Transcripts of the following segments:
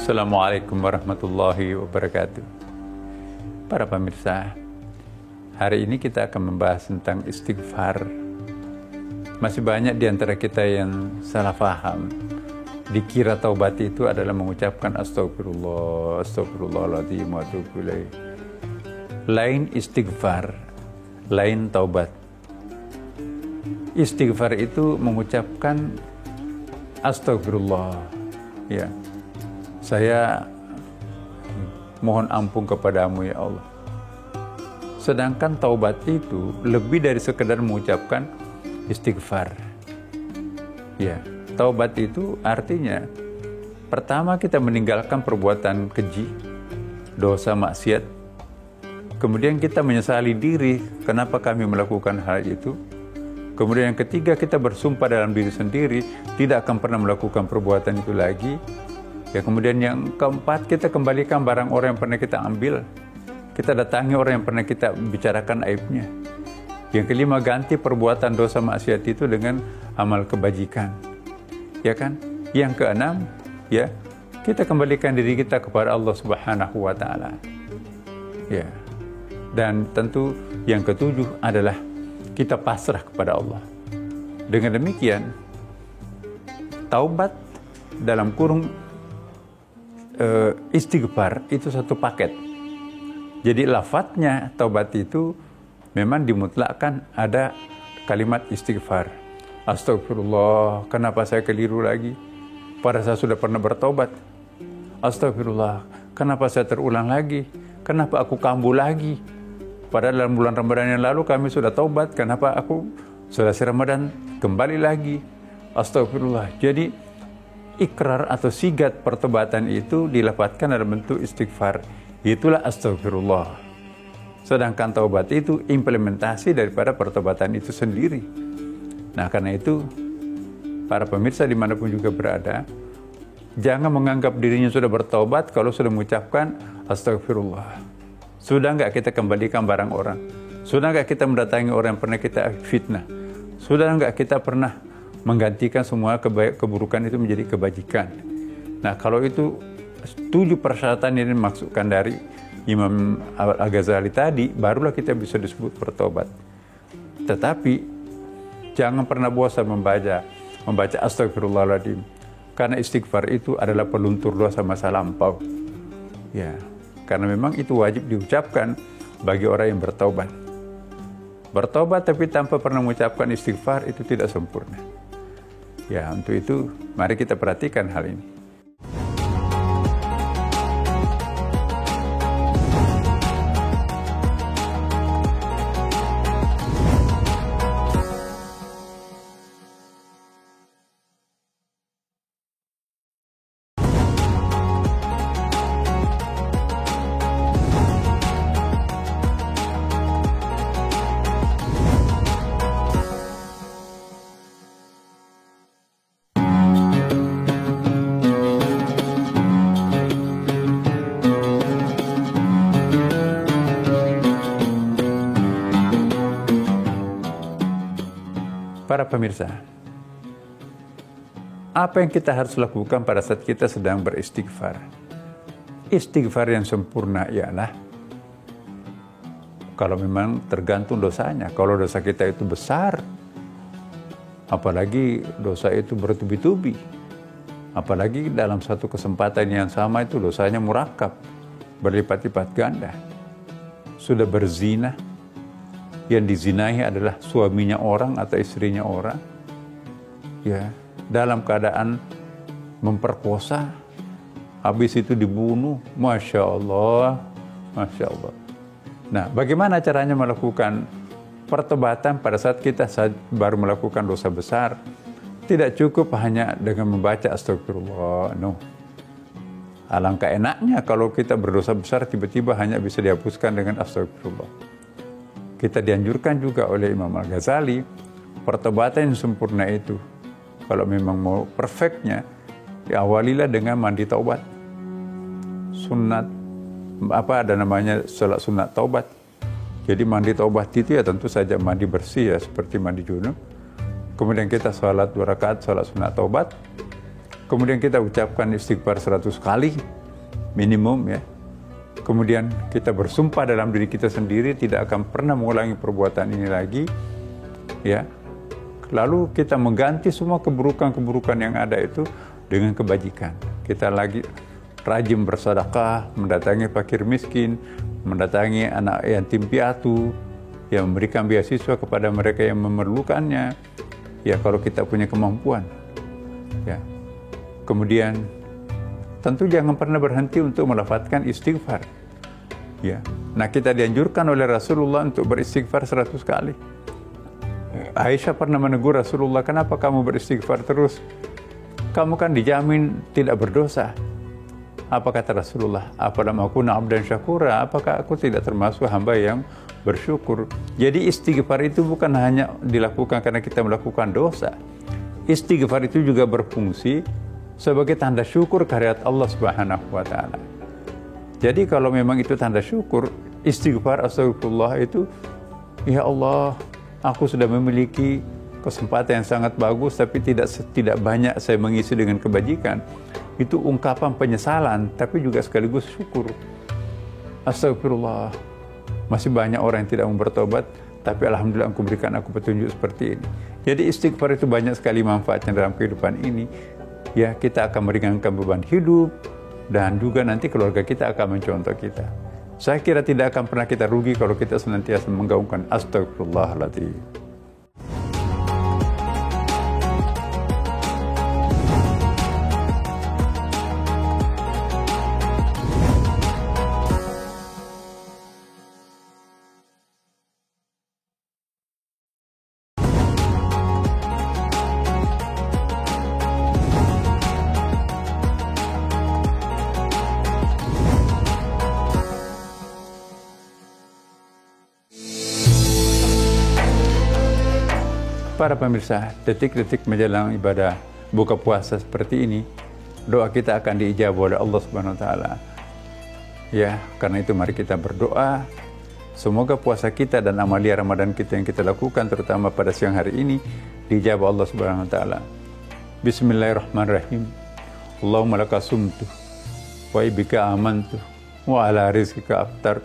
Assalamualaikum warahmatullahi wabarakatuh. Para pemirsa, hari ini kita akan membahas tentang istighfar. Masih banyak di antara kita yang salah paham. Dikira taubat itu adalah mengucapkan astagfirullah, astagfirullahaladzim wa atubu ilaih. Lain istighfar, lain taubat. Istighfar itu mengucapkan astagfirullah, ya. Saya mohon ampun kepadamu ya Allah. Sedangkan taubat itu lebih dari sekedar mengucapkan istighfar. Ya, taubat itu artinya pertama kita meninggalkan perbuatan keji, dosa maksiat. Kemudian kita menyesali diri kenapa kami melakukan hal itu. Kemudian yang ketiga kita bersumpah dalam diri sendiri tidak akan pernah melakukan perbuatan itu lagi. Ya, kemudian yang keempat, kita kembalikan barang orang yang pernah kita ambil. Kita datangi orang yang pernah kita bicarakan aibnya. Yang kelima, ganti perbuatan dosa maksiat itu dengan amal kebajikan. Ya kan? Yang keenam, ya, kita kembalikan diri kita kepada Allah Subhanahu wa taala. Ya. Dan tentu yang ketujuh adalah kita pasrah kepada Allah. Dengan demikian, taubat dalam kurung istighfar itu satu paket. Jadi lafadznya taubat itu memang dimutlakkan ada kalimat istighfar. Astagfirullah, kenapa saya keliru lagi? Padahal saya sudah pernah bertobat. Astagfirullah, kenapa saya terulang lagi? Kenapa aku kambuh lagi? Padahal dalam bulan Ramadan yang lalu kami sudah taubat. Kenapa aku selesai Ramadan kembali lagi? Astagfirullah. Jadi ikrar atau sigat pertobatan itu dilafadzkan dalam bentuk istighfar. Itulah astagfirullah. Sedangkan taubat itu implementasi daripada pertobatan itu sendiri. Nah, karena itu para pemirsa dimanapun juga berada, jangan menganggap dirinya sudah bertobat kalau sudah mengucapkan astagfirullah. Sudah enggak kita kembalikan barang orang? Sudah enggak kita mendatangi orang yang pernah kita fitnah? Sudah enggak kita pernah menggantikan semua keburukan itu menjadi kebajikan? Nah, kalau itu 7 persyaratan yang dimaksudkan dari Imam Al-Ghazali tadi, barulah kita bisa disebut bertobat. Tetapi jangan pernah bosan membaca astagfirullahaladzim, karena istighfar itu adalah peluntur dosa masa lampau. Ya, karena memang itu wajib diucapkan bagi orang yang bertobat. Bertobat tapi tanpa pernah mengucapkan istighfar itu tidak sempurna. Ya, untuk itu mari kita perhatikan hal ini. Para pemirsa, apa yang kita harus lakukan pada saat kita sedang beristighfar? Istighfar yang sempurna ialah kalau memang tergantung dosanya. Kalau dosa kita itu besar, apalagi dosa itu bertubi-tubi, apalagi dalam satu kesempatan yang sama itu dosanya murakab, berlipat-lipat ganda. Sudah berzina, yang dizinahi adalah suaminya orang atau istrinya orang, ya, dalam keadaan memperkosa, habis itu dibunuh. Masya Allah, Masya Allah. Nah, bagaimana caranya melakukan pertobatan pada saat kita baru melakukan dosa besar? Tidak cukup hanya dengan membaca astagfirullah, no. Alangkah enaknya kalau kita berdosa besar tiba-tiba hanya bisa dihapuskan dengan astagfirullah. Kita dianjurkan juga oleh Imam Al-Ghazali, pertobatan yang sempurna itu, kalau memang mau perfectnya, diawalilah dengan mandi taubat. Sunat, salat sunat taubat. Jadi mandi taubat itu ya tentu saja mandi bersih ya, seperti mandi junub. Kemudian kita sholat 2 rakaat, sholat sunat taubat. Kemudian kita ucapkan istighfar 100 kali minimum ya. Kemudian kita bersumpah dalam diri kita sendiri tidak akan pernah mengulangi perbuatan ini lagi ya. Lalu kita mengganti semua keburukan-keburukan yang ada itu dengan kebajikan. Kita lagi rajin bersedekah, mendatangi fakir miskin, mendatangi anak yatim piatu, yang memberikan beasiswa kepada mereka yang memerlukannya. Ya kalau kita punya kemampuan. Ya. Kemudian tentu jangan pernah berhenti untuk melafadzkan istighfar. Ya. Nah, kita dianjurkan oleh Rasulullah untuk beristighfar 100 kali. Aisyah pernah menegur Rasulullah, kenapa kamu beristighfar terus? Kamu kan dijamin tidak berdosa. Apa kata Rasulullah? Afalam akuna abdan syakura? Apakah aku tidak termasuk hamba yang bersyukur? Jadi istighfar itu bukan hanya dilakukan karena kita melakukan dosa. Istighfar itu juga berfungsi sebagai tanda syukur kehadirat Allah Subhanahu wa taala. Jadi kalau memang itu tanda syukur, istighfar astagfirullah itu, ya Allah, aku sudah memiliki kesempatan yang sangat bagus tapi tidak banyak saya mengisi dengan kebajikan. Itu ungkapan penyesalan tapi juga sekaligus syukur. Astagfirullah, masih banyak orang yang tidak mau bertobat, tapi alhamdulillah Engkau berikan aku petunjuk seperti ini. Jadi istighfar itu banyak sekali manfaatnya dalam kehidupan ini. Ya, kita akan meringankan beban hidup dan juga nanti keluarga kita akan mencontoh kita. Saya kira tidak akan pernah kita rugi kalau kita senantiasa menggaungkan astagfirullahaladzim. Para pemirsa, detik-detik menjelang ibadah buka puasa seperti ini, doa kita akan diijabah oleh Allah Subhanahu wa taala. Ya, karena itu mari kita berdoa semoga puasa kita dan amalia Ramadan kita yang kita lakukan terutama pada siang hari ini diijabah Allah Subhanahu wa taala. Bismillahirrahmanirrahim. Allahumma laka sumtu wa bika amantu wa ala rizqika aftar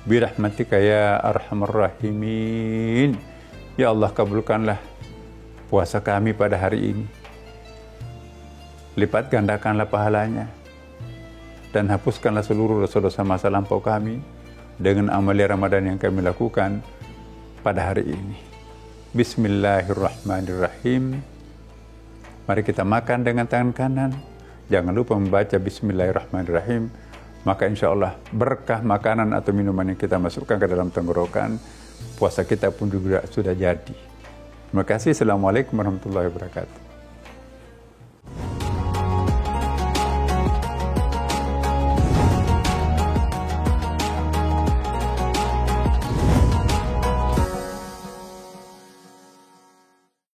bi rahmatika ya arhamar rahimin. Ya Allah, kabulkanlah puasa kami pada hari ini. Lipat gandakanlah pahalanya. Dan hapuskanlah seluruh dosa-dosa masa lampau kami dengan amalia Ramadan yang kami lakukan pada hari ini. Bismillahirrahmanirrahim. Mari kita makan dengan tangan kanan. Jangan lupa membaca Bismillahirrahmanirrahim. Maka insya Allah berkah makanan atau minuman yang kita masukkan ke dalam tenggorokan, puasa kita pun juga sudah jadi. Terima kasih. Assalamualaikum warahmatullahi wabarakatuh.